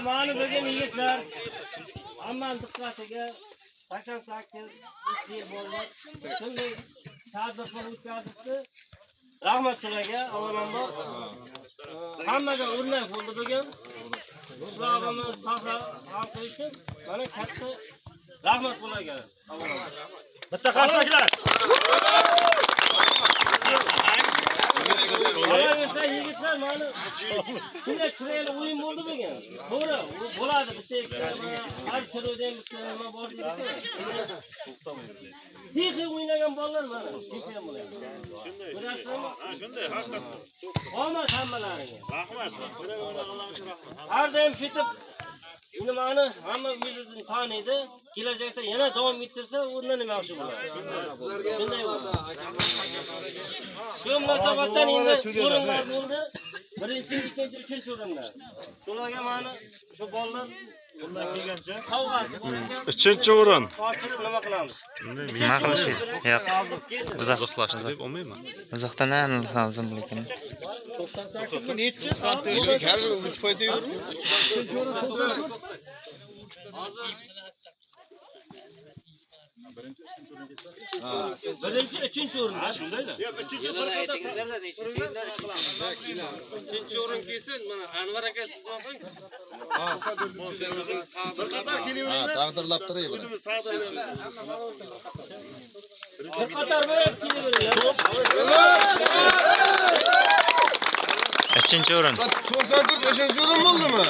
Ma'lum bo'lgan yigitlar, hammaning diqqatiga 88 yil bo'ldi. Shunday tadbirlar o'tkazibdi. Rahmat sizlarga, avvalambor. Hammaga o'rnak bo'ldi bugun. Ularimiz sahra xalqi uchun mana katta rahmat ularga. Bitta qarsaklar. Olayotgan yigitlar mana shunday chiroyli o'yin bo'ldi bugun. To'g'ri, bo'ladi bitta har chiroydan bitta bor deydi. Texnik o'ynagan bolalar mana kecha ham bo'ladi. Shunday haqiqatdan. Omad hammalaringga. Rahmat. Har doim shu etib nimani hamma o'zini taniydi. Kelajakda yana davom ettirsa, undan nima yaxshi bo'ladi. Shunday bo'ldi. Shu munosabatdan endi o'rinlar bo'ldi. Birinchi, ikkinchi, uchinchi o'rinlar. Shularga mana shu bolalar bundan kelgancha sovg'asi bor ekan. Uchinchi o'rin. Qochirib nima qilamiz? Nima qilish? Yo'q. Uzoqlashtirib olmayman. Uzoqdan lazım lekin. 98 mi? Nechi? Birinchi, uchinchi o'rin. Ha, shundaymi? Yo'q, uchinchi o'rin aytingizlar-da, nechinchi yillar ish qilamiz. Uchinchi o'rin kelsin, mana Anvar aka siz qo'ying. Ha, Taqdirlab turay buni. bir qator bo'lib kelaveringlar. Uchinchi o'rin. 94 uchinchi o'rin bo'ldimi?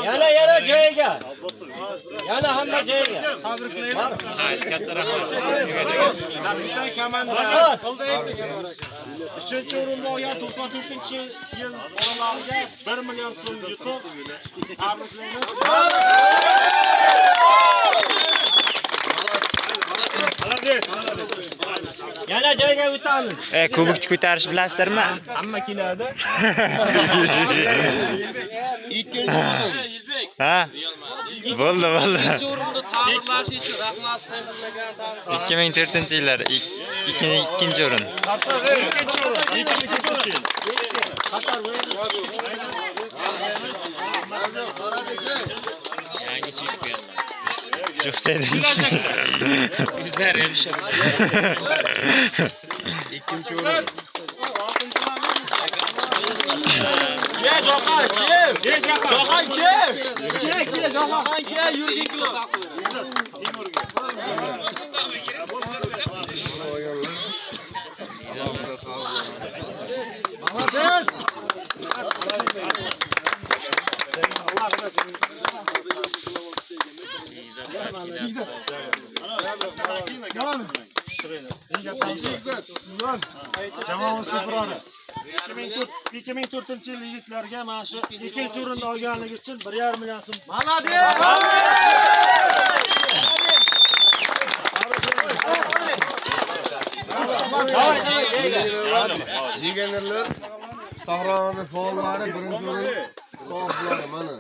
Yana joyiga. Yana hamma joyiga. Katta rahmat. Kapitan komanda. Uchinchi o'rinda olgan 94-yil bolalarga 1 million so'm yutib tabriklaymiz. Yana joyga o'tamiz. Kubokni ko'tarish bilasizlarmi? Hamma keladi. Ikkinchi o'rin. Ha? Bo'ldi. Ikkinchi o'rinda tabriklash uchun rahmat sizlarga. 2004-yillar ikkinchi o'rin. Yangi chempionlar. Juxsaydin. Bizlar erishamiz. Ikkinchi o'rin. Jamoamiz ko'proq 2004-yil yigitlarga mana shu ikkinchi o'rinni olganligi uchun 1,5 million so'm. Legionerlar Sahroning faollari birinchi o'rin sohiblari mana.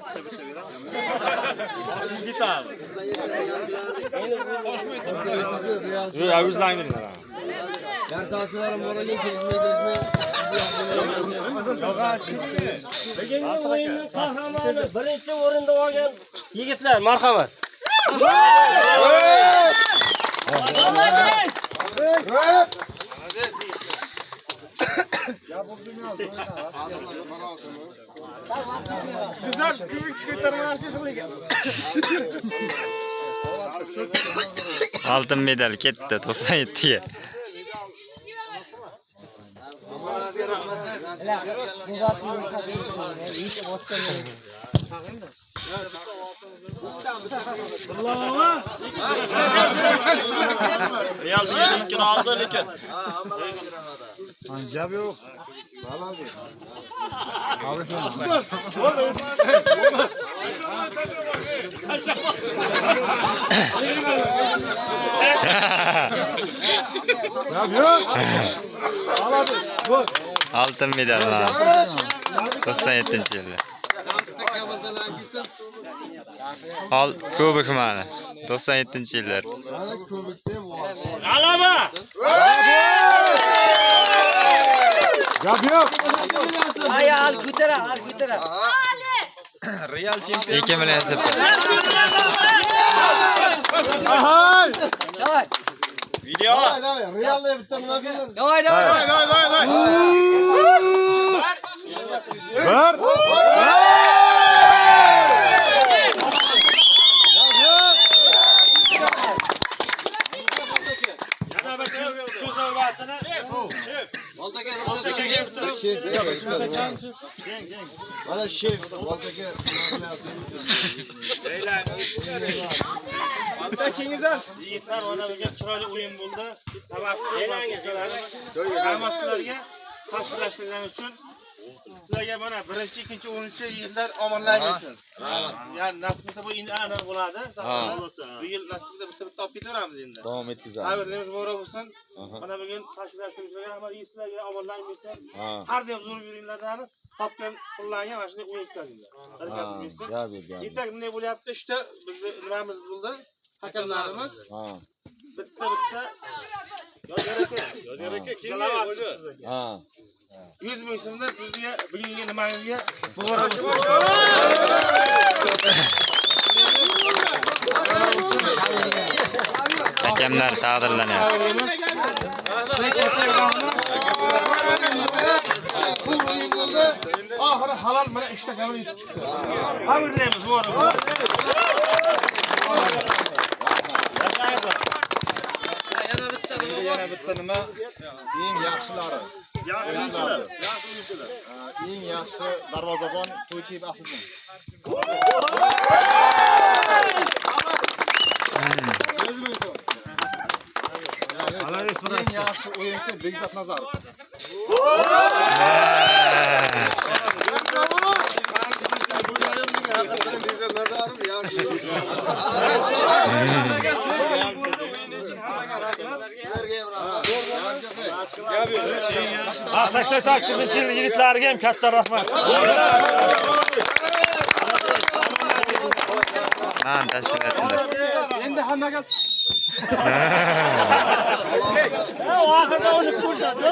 Siz ketamiz. O'zlanglar. Darsasilarim bor ekan, kelishmay. Bugungi o'yinning qahramoni birinchi o'rinda olgan yigitlar, marhamat. Güzel küçük çıkartmalar şeydir. Oltin medal ketdi 97 ga. Real şeyinkini aldı lekin. Gap yok. Молодец. Gap yok. Молодец. Bu. Altın medal lan. 97-yilda. Al kubok mana. 97-yillar. Mana ko'bikda bor. G'alaba! Gap yok. Al ko'tara. Real chempion. 2 million septi. Ahay. Давай. Video. Давай. Real'da bitta nima qilar? Давай. Bir. Yana bir so'z navbatini. Mana şef, Valtaka. Yigitlar mana bugun chiroyli o'yin bo'ldi. Hammasizlarga tashkillashtirgani uchun sizlarga mana birinchi, ikkinchi, 10-yillar omonlar bo'lsin. Ya'ni nasib bo'lsa bu endi ana bo'ladi. Bu yil nasib bo'lsa bitta olib ketaveramiz endi. Davom etkazamiz. Tabriklaymiz, muborak bo'lsin. Mana bugun tashkillashtirishlarga hamma sizlarga omonlar bo'lsin. Har doim zo'r yuringlardan topgan pullarga mana shunday o'yin o'tkazinglar. Barakasi bo'lsin. Yetak bunday bo'lyapti, ishda bizni nimamiz bo'ldi. Hakamlarimiz. Bitta. Yozgar aka, keyin 100 ming so'mdan sizga bugungi nimangizga muborak bo'lsin. Hakamlar taqdirlanyapti. Oxiri halol mana ishda kamini yutib chiqdi. Tabriklaymiz, muborak bo'lsin. Yana bitta nima? Eng yaxshilari. Yaxshilar. Eng yaxshi darvozabon To'ychiyev Asliddin. Eng yaxshi o'yinchi Bekzod Nazarov. Bekzod Nazarov yaxshi. Ha 88-yil yigitlariga ham katta rahmat. Man tashkilotchilar. Endi hammaga Oxirida uni ko'rsatdi.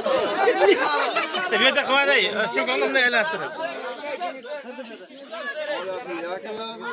Bu yerda qilmaday, shu ko'nglimni aylantirib. Yakunladi.